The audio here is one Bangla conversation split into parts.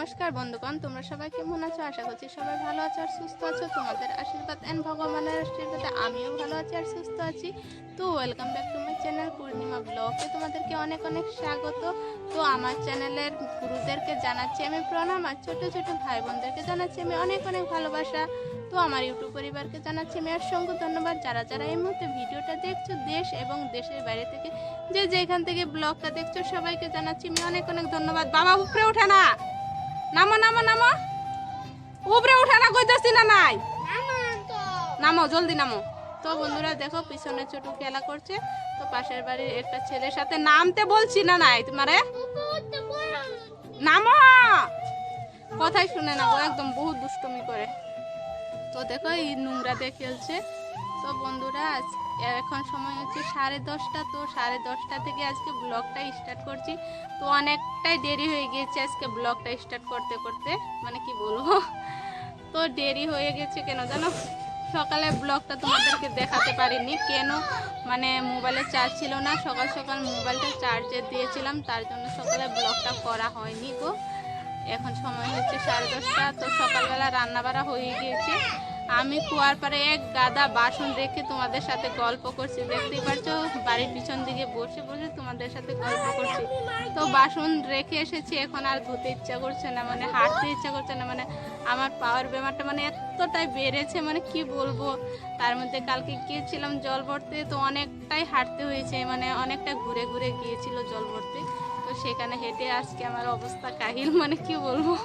নমস্কার বন্ধুগণ, তোমরা সবাই কেমন আছো? আশা করছি সবাই ভালো আছো আর সুস্থ আছো। তোমাদের আশীর্বাদ এন্ড ভগবানের আশীর্বাদে আমিও ভালো আছি আর সুস্থ আছি। তো welcome back to my channel Purnima ব্লগে তোমাদেরকে অনেক অনেক স্বাগত। তো আমার চ্যানেলের গুরুদেরকে জানাচ্ছি আমি প্রণাম, আর ছোট ছোট ভাই বোনদেরকে জানাচ্ছি আমি অনেক অনেক ভালোবাসা। তো আমার ইউটিউব পরিবারকে জানাচ্ছি আমি অসংখ্য ধন্যবাদ। যারা যারা এই মুহূর্তে ভিডিওটা দেখছো, দেশ এবং দেশের বাইরে থেকে যে যেখান থেকে ব্লগটা দেখছো, সবাইকে জানাচ্ছি আমি অনেক অনেক ধন্যবাদ। বাবা উপরে ওঠে না, নামো নামো নামো, উপরে ওঠে না, কইতাছি না নাই, নামো জলদি নামো। তো বন্ধুরা দেখো পিছনে ছোট খেলা করছে। তো পাশের বাড়ির একটা ছেলের সাথে নামতে বলছি না নাই তোমারে, নামো, কথাই শুনে না গো, একদম বহুত দুষ্টুমি করে। তো দেখো এই নোংরা দিয়ে খেলছে। তো বন্ধুরা এখন সময় হচ্ছে 10:30। তো 10:30 থেকে আজকে ব্লগটা স্টার্ট করছি। তো অনেকটাই দেরি হয়ে গিয়েছে আজকে ব্লগটা স্টার্ট করতে করতে, মানে কি বলবো, তো দেরি হয়ে গেছে কেন জানো, সকালে ব্লগটা তোমাদেরকে দেখাতে পারিনি কেন, মানে মোবাইলে চার্জ ছিল না। সকাল সকাল মোবাইলটা চার্জে দিয়েছিলাম, তার জন্য সকালে ব্লগটা করা হয়নি গো। এখন সময় হচ্ছে 10:30। তো সকালবেলা রান্না বাড়া হয়ে গিয়েছে। আমি কুয়ার পাড়ে এক গাদা বাসন রেখে তোমাদের সাথে গল্প করছি, দেখতেই পাচ্ছ বাড়ির পিছন দিকে বসে বসে তোমাদের সাথে গল্প করছি। তো বাসন রেখে এসেছি, এখন আর ধুতে ইচ্ছা করছে না, মানে হাঁটতে ইচ্ছা করছে না, মানে আমার পাওয়ার বেমারটা মানে এতটাই বেড়েছে, মানে কি বলবো। তার মধ্যে কালকে গিয়েছিলাম জল ভরতে, তো অনেকটাই হাঁটতে হয়েছে, মানে অনেকটা ঘুরে ঘুরে গিয়েছিল জল ভরতে। তো সেখানে হেঁটে আজকে আমার অবস্থা কাহিল, মানে কি বলবো।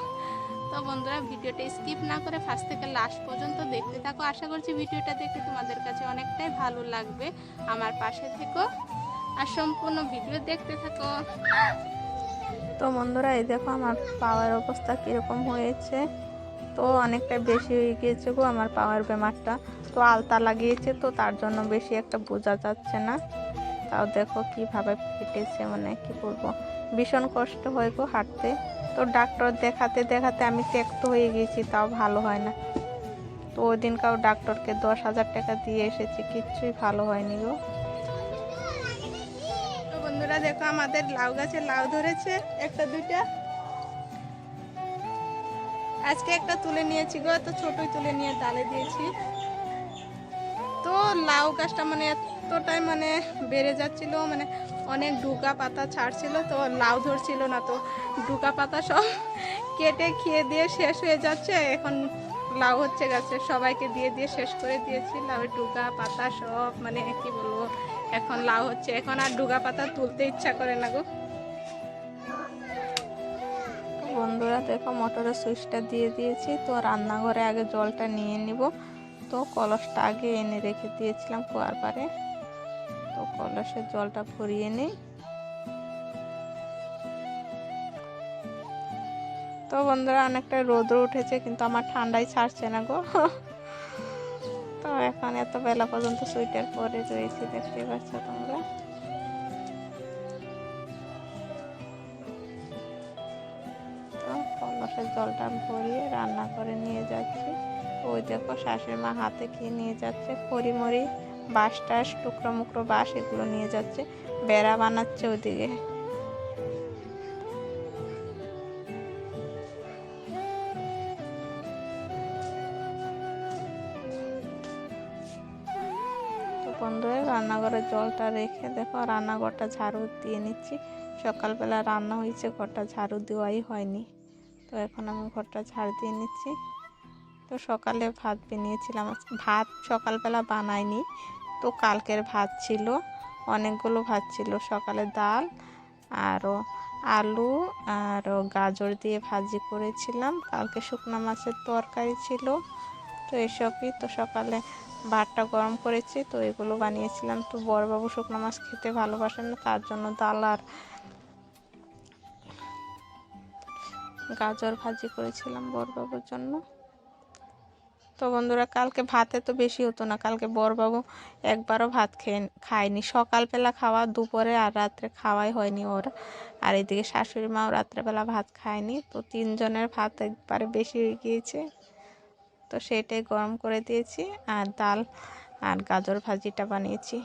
তো বন্ধুরা ভিডিওটা স্কিপ না করে ফার্স্ট থেকে লাস্ট পর্যন্ত দেখতে থাকো। আশা করছি ভিডিওটা দেখে তোমাদের কাছে অনেকটাই ভালো লাগবে। আমার পাশে থেকো আর সম্পূর্ণ ভিডিও দেখতে থাকো। তো বন্ধুরা এই দেখো আমার পাওয়ার অবস্থা কীরকম হয়েছে। তো অনেকটা বেশি হয়ে গিয়েছে গো আমার পাওয়ার বেমারটা। তো আলতা লাগিয়েছে, তো তার জন্য বেশি একটা বোঝা যাচ্ছে না। তাও দেখো কিভাবে ফেটেছে, মানে কি বলবো, ভীষণ কষ্ট হয় গো হাঁটতে। তো ডাক্তার দেখাতে দেখাতে আমি ত্যক্ত হয়ে গেছি, তাও ভালো হয় না। তো ওই দিনকাও ডাক্তারকে 10,000 টাকা দিয়ে এসেছি, কিচ্ছুই ভালো হয়নি গো। তো বন্ধুরা দেখো আমাদের লাউ গাছে লাউ ধরেছে একটা দুইটা, আজকে একটা তুলে নিয়েছি গো, তো ছোটই তুলে নিয়ে ডালে দিয়েছি। তো লাউ গাছটা মানে এতটাই মানে বেড়ে যাচ্ছিল, মানে অনেক ডুকা পাতা ছাড়ছিল, তো লাউ ধরছিল না। তো ডুকা পাতা সব কেটে খেয়ে দিয়ে শেষ হয়ে যাচ্ছে। এখন লাউ হচ্ছে গাছে, সবাইকে দিয়ে দিয়ে শেষ করে দিয়েছি লাউ ডুকা পাতা সব, মানে কি বলবো, এখন লাউ হচ্ছে। এখন আর ডুকা পাতা তুলতে ইচ্ছা করে না গো। বন্ধুরা দেখো মোটরের সুইচটা দিয়ে দিয়েছি। তো রান্নাঘরে আগে জলটা নিয়ে নিব। তো কলসটা আগে এনে রেখে দিয়েছিলাম কুয়ার পাড়ে। তো কলসের জলটা ভরিয়ে নিই। তো বন্ধুরা অনেকটা রোদ্র উঠেছে, কিন্তু আমার ঠান্ডাই ছাড়ছে না গো। তো এখন এত বেলা পর্যন্ত সুইটার পরে রয়েছি, দেখতে পাচ্ছ তোমরা। তো কলসের জলটা ভরিয়ে রান্না করে নিয়ে যাচ্ছি। ওই দেখো শাশুড়ি মা হাতে কি নিয়ে যাচ্ছে, খড়িমড়ি বাঁশ টাস টুকরো মুকরো বাঁশ এগুলো নিয়ে যাচ্ছে, বেড়া বানাচ্ছে ওদিকে। তো বন্ধুরা রান্নাঘরের জলটা রেখে দেখো রান্নাঘরটা ঝাড়ু দিয়ে নিচ্ছি। সকালবেলা রান্না হয়েছে, ঘরটা ঝাড়ু দেওয়াই হয়নি। তো এখন আমি ঘরটা ঝাড়ু দিয়ে নিচ্ছি। তো সকালে ভাত বানিয়েছিলাম, ভাত সকালবেলা বানাইনি। তো কালকের ভাত ছিল, অনেকগুলো ভাত ছিল। সকালে ডাল আরও আলু আর গাজর দিয়ে ভাজি করেছিলাম, কালকে শুকনো মাছের তরকারি ছিল। তো এসবই। তো সকালে ভাতটা গরম করেছি, তো এগুলো বানিয়েছিলাম। তো বড়বাবু শুকনো মাছ খেতে ভালোবাসেন না, তার জন্য ডাল আর গাজর ভাজি করেছিলাম বড়বাবুর জন্য। তো বন্ধুরা কালকে ভাতে তো বেশি হতো না, কালকে বড়বাবু একবারও ভাত খায়নি। সকালবেলা খাওয়া, দুপুরে আর রাত্রে খাওয়াই হয়নি ওর। আর এদিকে শাশুড়ি মাও রাত্রেবেলা ভাত খায়নি। তো 3 জনের ভাত একবারে বেশি হয়ে গিয়েছে। তো সেটাই গরম করে দিয়েছি, আর ডাল আর গাজর ভাজিটা বানিয়েছি।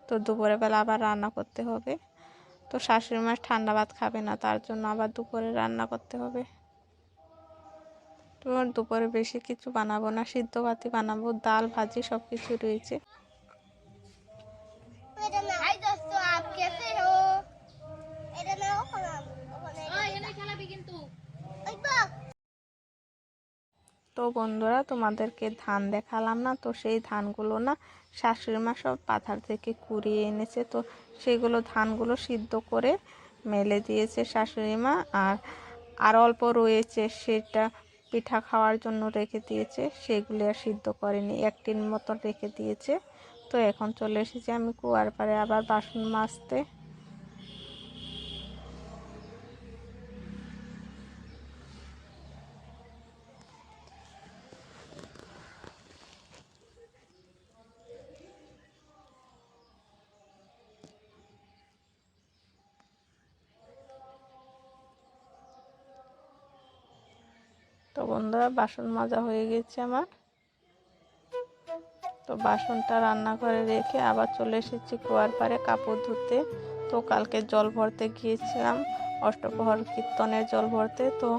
তো দুপুরে বেলা আবার রান্না করতে হবে। তো শাশুড়ি মা ঠান্ডা ভাত খাবে না, তার জন্য আবার দুপুরে রান্না করতে হবে। তো আর দুপুরে বেশি কিছু বানাবো না, সিদ্ধ ভাতই বানাবো, ডাল ভাজি সব কিছু রয়েছে। हाय दोस्तों, आप कैसे हो? এটা নাও ওখানে এনে খেলাবি কিন্তু। তো বন্ধুরা, তোমাদেরকে ধান দেখালাম না, তো সেই ধানগুলো না শাশুড়ি মা সব পাথার থেকে কুড়িয়ে এনেছে। তো সেগুলো ধানগুলো সিদ্ধ করে মেলে দিয়েছে শাশুড়ি মা। আর অল্প রয়েছে, সেটা পিঠা খাওয়ার জন্য রেখে দিয়েছে, সেগুলো আর সিদ্ধ করেনি, একটির মতন রেখে দিয়েছে। তো এখন চলে এসেছি আমি কুয়ার পাড়ে আবার বাসন মাজতে। তো বন্ধুরা, বাসন মাজা হয়ে গেছে আমার। তো বাসনটা রান্নাঘরে রেখে আবার চলে এসেছি কুয়ার পাড়ে কাপড় ধুতে। তো কালকে জল ভরতে গিয়েছিলাম, অষ্টপ্রহর কীর্তনের জল ভরতে। তো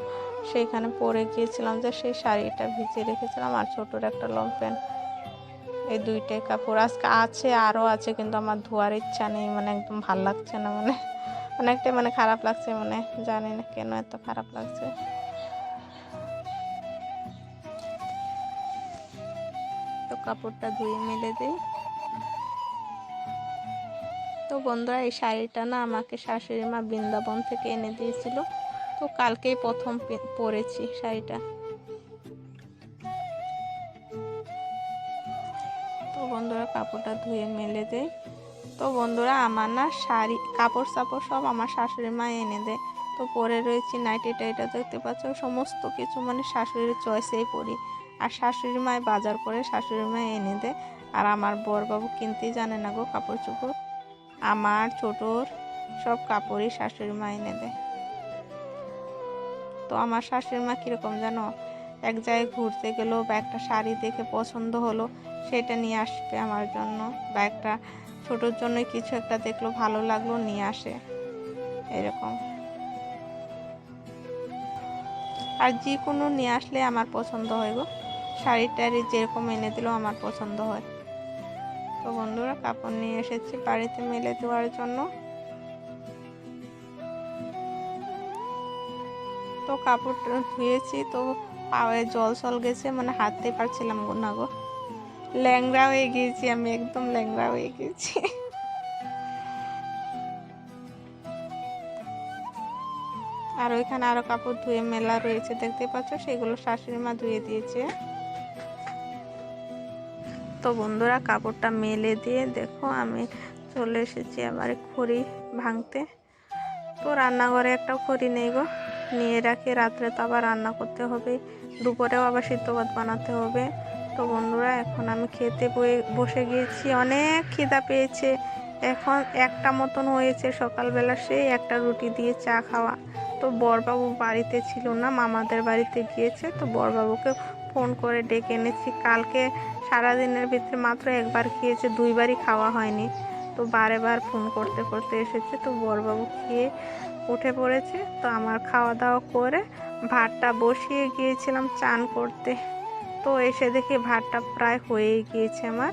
সেইখানে পরে গিয়েছিলাম যে সেই শাড়িটা ভিজিয়ে রেখেছিলাম আর ছোটোর একটা লং প্যান্ট, এই দুইটাই কাপড় আজকে আছে, আরও আছে, কিন্তু আমার ধোয়ার ইচ্ছা নেই, মানে একদম ভাল লাগছে না, মানে অনেকটাই খারাপ লাগছে, জানি না কেন এত খারাপ লাগছে। তো কাপড়টা ধুয়ে মেলে দিই। তো বন্ধুরা, এই শাড়িটা না আমাকে শাশুড়ি মা বৃন্দাবন থেকে এনে দিয়েছিল। তো কালকেই প্রথম পরেছি শাড়িটা। তো বন্ধুরা, কাপড়টা ধুয়ে মেলে দেয়। তো বন্ধুরা, আমার না শাড়ি কাপড় সাপড় সব আমার শাশুড়ি মা এনে দেয়। তো পরে রয়েছি নাইটিটা, এটা দেখতে পাচ্ছ, সমস্ত কিছু শাশুড়ির চয়েসেই পরি। আর শাশুড়ি মায় বাজার করে শাশুড়ি মা এনে দেয়। আর আমার বরবাবু কিনতেই জানে না গো কাপড় চোপড়, আমার ছোটোর সব কাপড়ই শাশুড়ি মা এনে দেয়। তো আমার শাশুড়ি মা কীরকম জানো, এক জায়গায় ঘুরতে গেলো বা একটা শাড়ি দেখে পছন্দ হলো, সেটা নিয়ে আসবে আমার জন্য, বা একটা ছোটোর জন্য কিছু একটা দেখলো ভালো লাগলো নিয়ে আসে, এরকম। আর যে কোনো নিয়ে আসলে আমার পছন্দ হয় গো, শাড়ি টাড়ি যেরকম এনে দিলেও আমার পছন্দ হয়। তো বন্ধুরা, কাপড় নিয়ে এসেছি বাড়িতে মেলে দেওয়ার জন্য। তো কাপড়টা ধুয়েছি, তো পায়ে জল সল গেছে, হাঁটতে পারছিলাম না গো, ল্যাংড়া হয়ে গিয়েছি আমি, একদম ল্যাংড়া হয়ে গিয়েছি। আর ওইখানে আরো কাপড় ধুয়ে মেলা রয়েছে, দেখতে পাচ্ছ, সেগুলো শাশুড়ি মা ধুয়ে দিয়েছে। তো বন্ধুরা, কাপড়টা মেলে দিয়ে দেখো আমি চলে এসেছি আবার খড়ি ভাঙতে। তো রান্নাঘরে একটা খড়ি নেই গো, নিয়ে রাখি, রাত্রে তো আবার রান্না করতে হবে, দুপুরেও আবার সিদ্ধ ভাত বানাতে হবে। তো বন্ধুরা, এখন আমি খেতে বসে গিয়েছি, অনেক খিদা পেয়েছে। এখন একটা মতন হয়েছে, সকালবেলা সেই একটা রুটি দিয়ে চা খাওয়া। তো বরবাবু বাড়িতে ছিল না, মামাদের বাড়িতে গিয়েছে। তো বরবাবুকে ফোন করে ডেকে এনেছি, কালকে সারাদিনের ভিতরে মাত্র একবার খেয়েছে, দুইবারই খাওয়া হয়নি। তো বারে বার ফোন করতে করতে এসেছে। তো বরবাবু খেয়ে উঠে পড়েছে। তো আমার খাওয়া দাওয়া করে ভাতটা বসিয়ে গিয়েছিলাম চান করতে। তো এসে দেখি ভাতটা প্রায় হয়েই গিয়েছে আমার।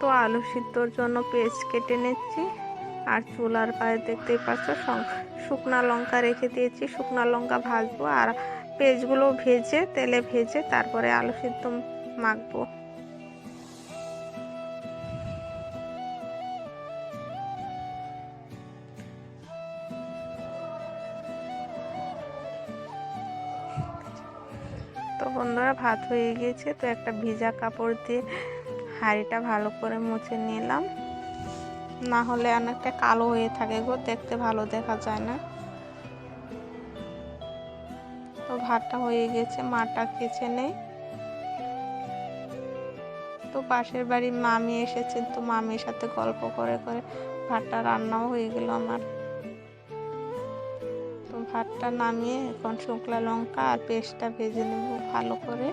তো আলু সিদ্ধর জন্য পেঁয়াজ কেটে নিচ্ছি। আর চুলার পায়ে দেখতেই পাচ্ছ শুকনা লঙ্কা রেখে দিয়েছি, শুকনা লঙ্কা ভাজবো, আর পেঁয়াজগুলো ভেজে তেলে ভেজে তারপরে আলু সিদ্ধ মাখবো। তো বন্ধুরা, ভাত হয়ে গিয়েছে। তো একটা ভিজা কাপড় দিয়ে হাঁড়িটা ভালো করে মুছে নিলাম, না হলে অনেকটা কালো হয়ে থাকে গো, দেখতে ভালো দেখা যায় না। তো ভাতটা হয়ে গেছে, মাটা খেছে নেই। তো পাশের বাড়ির মামি এসেছে, তো মামির সাথে গল্প করে করে ভাতটা রান্নাও হয়ে গেল আমার। তো ভাতটা নামিয়ে এখন শুকনো লঙ্কা আর পেস্টটা ভেজে নেব ভালো করে।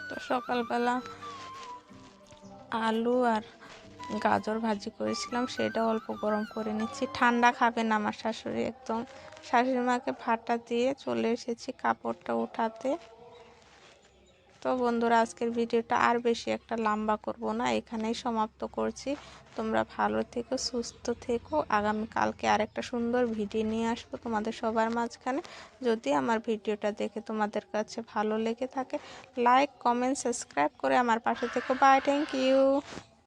তো সকালবেলা আলু আর গাজর ভাজি করেছিলাম, সেটা অল্প গরম করে নিচ্ছি। ঠান্ডা খাবে না আমার শাশুড়ি, একদম শাশুড়ি মাকে ভাতটা দিয়ে চলে এসেছি কাপড়টা উঠাতে। তো বন্ধুরা, আজকের ভিডিওটা আর বেশি একটা লম্বা করব না, এখানেই সমাপ্ত করছি। তোমরা ভালো থেকো, সুস্থ থেকো। আগামীকালকে আরেকটা সুন্দর ভিডিও নিয়ে আসবো তোমাদের সবার মাঝখানে। যদি আমার ভিডিওটা দেখে তোমাদের কাছে ভালো লেগে থাকে, লাইক, কমেন্ট, সাবস্ক্রাইব করে আমার পাশে থেকো। Bye, thank you.